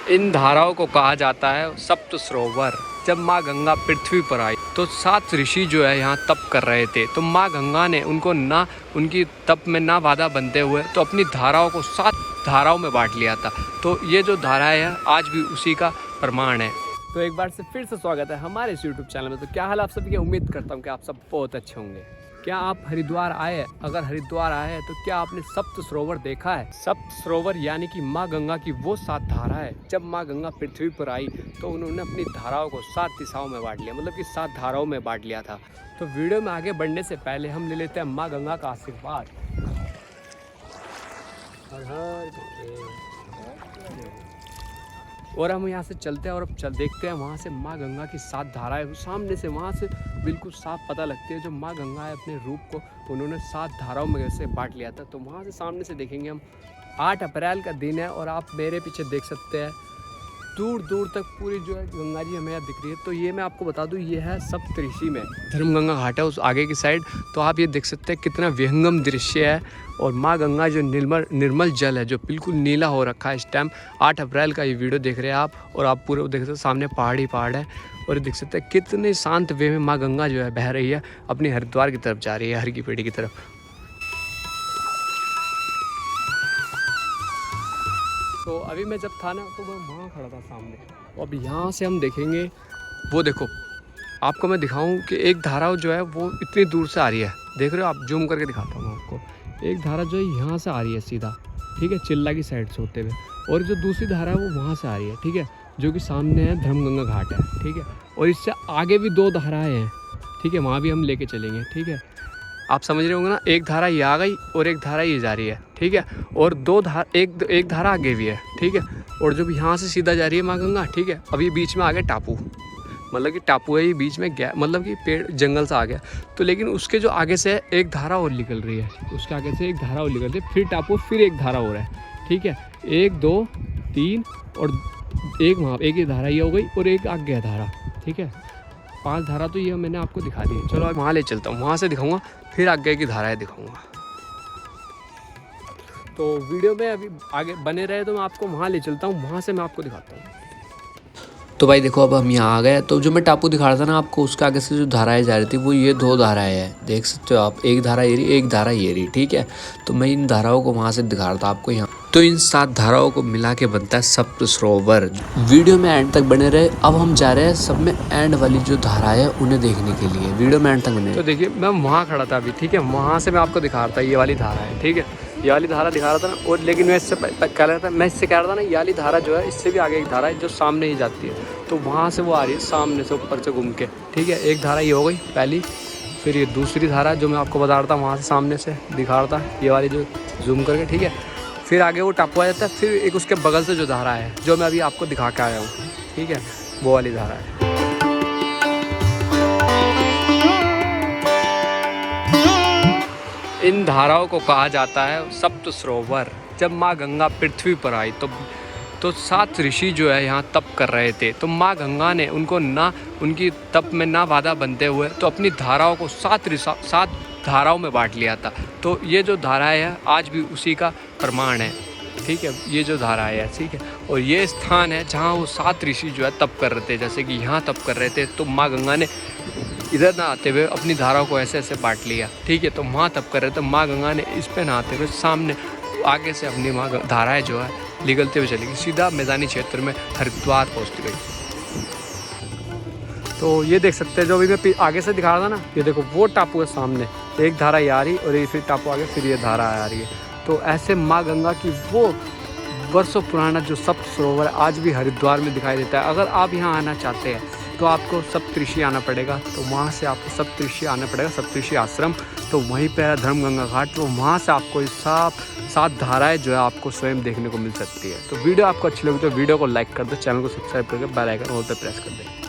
इन धाराओं को कहा जाता है सप्त सरोवर। जब माँ गंगा पृथ्वी पर आई तो 7 ऋषि जो है यहाँ तप कर रहे थे। तो माँ गंगा ने उनको ना उनकी तप में ना बाधा बनते हुए तो अपनी धाराओं को 7 धाराओं में बांट लिया था। तो ये जो धाराएं है आज भी उसी का प्रमाण है। तो एक बार से फिर से स्वागत है हमारे इस YouTube चैनल में। तो क्या हाल आप सभी के, उम्मीद करता हूँ कि आप सब बहुत अच्छे होंगे। क्या आप हरिद्वार आए? अगर हरिद्वार आए हैं तो क्या आपने सप्त सरोवर देखा है? सप्त सरोवर यानी कि माँ गंगा की वो 7 धारा है। जब माँ गंगा पृथ्वी पर आई तो उन्होंने अपनी धाराओं को 7 दिशाओं में बांट लिया, मतलब कि 7 धाराओं में बांट लिया था। तो वीडियो में आगे बढ़ने से पहले हम ले लेते हैं माँ गंगा का आशीर्वाद। और हम यहाँ से चलते हैं और अब देखते हैं वहाँ से माँ गंगा की 7 धाराएं सामने से, वहाँ से बिल्कुल साफ पता लगती है। जो माँ गंगा है अपने रूप को उन्होंने 7 धाराओं में से बांट लिया था। तो वहाँ से सामने से देखेंगे हम। 8 अप्रैल का दिन है और आप मेरे पीछे देख सकते हैं दूर दूर तक पूरी जो है गंगा जी हमें यहाँ दिख रही है। तो ये मैं आपको बता दूँ, ये है सप्तऋषि में धर्मगंगा घाट है उस आगे की साइड। तो आप ये देख सकते हैं कितना विहंगम दृश्य है। और माँ गंगा जो निर्मल जल है जो बिल्कुल नीला हो रखा है इस टाइम। 8 अप्रैल का ये वीडियो देख रहे हैं आप और आप पूरे देख सकते हैं सामने पहाड़ ही पहाड़ है। और देख सकते हैं कितने शांत वे में माँ गंगा जो है बह रही है, अपनी हरिद्वार की तरफ जा रही है, हर की पेड़ी की तरफ। तो अभी मैं जब था ना तो मैं वहाँ खड़ा था सामने। तो अब यहाँ से हम देखेंगे, वो देखो आपको मैं दिखाऊं कि एक धारा जो है वो इतनी दूर से आ रही है। देख रहे हो आप, जूम करके दिखाता हूँ आपको। एक धारा जो है यहाँ से आ रही है सीधा, ठीक है, चिल्ला की साइड से होते हुए। और जो दूसरी धारा है वो वहाँ से आ रही है, ठीक है, जो कि सामने है धर्मगंगा घाट है, ठीक है। और इससे आगे भी 2 धाराएँ हैं, ठीक है, वहाँ भी हम लेके चलेंगे, ठीक है। आप समझ रहे होंगे ना, एक धारा ये आ गई और एक धारा ये जा रही है, ठीक है। और 2 धारा एक धारा आगे भी है, ठीक है। और जो भी यहाँ से सीधा जा रही है माँ गंगा, ठीक है। अभी बीच में आ गया टापू, मतलब कि टापू है ये, बीच में गया मतलब कि पेड़ जंगल से आ गया। तो लेकिन उसके जो आगे से एक धारा और निकल रही है, उसके आगे से एक धारा और निकल रही है, फिर टापू, फिर एक धारा और है, ठीक है। 1 2 3 और एक वहाँ एक ही धारा ये हो गई और एक आगे है धारा, ठीक है। 5 धारा तो ये मैंने आपको दिखा दी है। चलो अब वहाँ ले चलता हूँ, वहाँ से दिखाऊंगा, फिर आगे की धाराएं दिखाऊंगा। तो वीडियो में अभी आगे बने रहे तो मैं आपको वहाँ ले चलता हूँ, वहाँ से मैं आपको दिखाता हूँ। तो भाई देखो अब हम यहाँ आ गए। तो जो मैं टापू दिखा रहा था ना आपको, उसके आगे से जो धाराएं जा रही थी वो ये 2 धाराएं हैं, देख सकते हो आप। एक धारा ये रही, एक धारा ये रही, ठीक है। तो मैं इन धाराओं को वहाँ से दिखा रहा था आपको यहाँ। तो इन 7 धाराओं को मिला के बनता है सप्त सरोवर। वीडियो में एंड तक बने रहे। अब हम जा रहे हैं सब में एंड वाली जो धारा है उन्हें देखने के लिए। वीडियो में एंड तक बने। तो देखिए मैं वहाँ खड़ा था अभी, ठीक है, वहाँ से मैं आपको दिखा रहा था ये वाली धारा है, ठीक है, ये वाली धारा दिखा रहा था ना। और लेकिन मैं इससे कह रहा था, मैं इससे कह रहा था ना, ये वाली धारा जो है इससे भी आगे एक धारा है जो सामने ही जाती है। तो वहाँ से वो आ रही है सामने से ऊपर से घूम के, ठीक है। एक धारा ये हो गई पहली, फिर ये दूसरी धारा जो मैं आपको बता रहा था वहाँ से सामने से दिखा रहा था, ये वाली जो जूम करके, ठीक है। फिर आगे वो टापू आ जाता है, फिर एक उसके बगल से जो धारा है जो मैं अभी आपको दिखा के आया हूँ, ठीक है, वो वाली धारा है। इन धाराओं को कहा जाता है सप्त सरोवर। जब माँ गंगा पृथ्वी पर आई तो 7 ऋषि जो है यहाँ तप कर रहे थे। तो माँ गंगा ने उनको ना उनकी तप में ना बाधा बनते हुए तो अपनी धाराओं को 7 धाराओं में बांट लिया था। तो ये जो धाराएं है आज भी उसी का प्रमाण है, ठीक है, ये जो धाराएं है, ठीक है। और ये स्थान है जहाँ वो 7 ऋषि जो है तप कर रहे थे, जैसे कि यहाँ तप कर रहे थे। तो माँ गंगा ने इधर ना आते हुए अपनी धाराओं को ऐसे ऐसे बांट लिया, ठीक है। तो वहाँ तप कर रहे थे, माँ गंगा ने इस पे ना आते हुए सामने आगे से अपनी धाराएं जो है निकलते हुए चली गई, सीधा मैदानी क्षेत्र में हरिद्वार पहुँच गई। तो ये देख सकते हैं जो अभी मैं आगे से दिखा रहा था ना, ये देखो वो टापू है सामने, एक धारा ये आ रही और ये फिर टापू आगे फिर ये धारा आ रही है। तो ऐसे माँ गंगा की वो वर्षों पुराना जो सप्त सरोवर आज भी हरिद्वार में दिखाई देता है। अगर आप यहाँ आना चाहते हैं तो आपको सप्तऋषि आना पड़ेगा। तो वहाँ से आपको सप्तऋषि आना पड़ेगा, सप्तऋषि आश्रम। तो वहीं पे है धर्मगंगा घाट। तो वहाँ से आपको इस 7 धाराएं जो है आपको स्वयं देखने को मिल सकती है। तो वीडियो आपको अच्छी लगी तो वीडियो को लाइक कर दो, चैनल को सब्सक्राइब करके बेल आइकन ऑल पे प्रेस कर दें।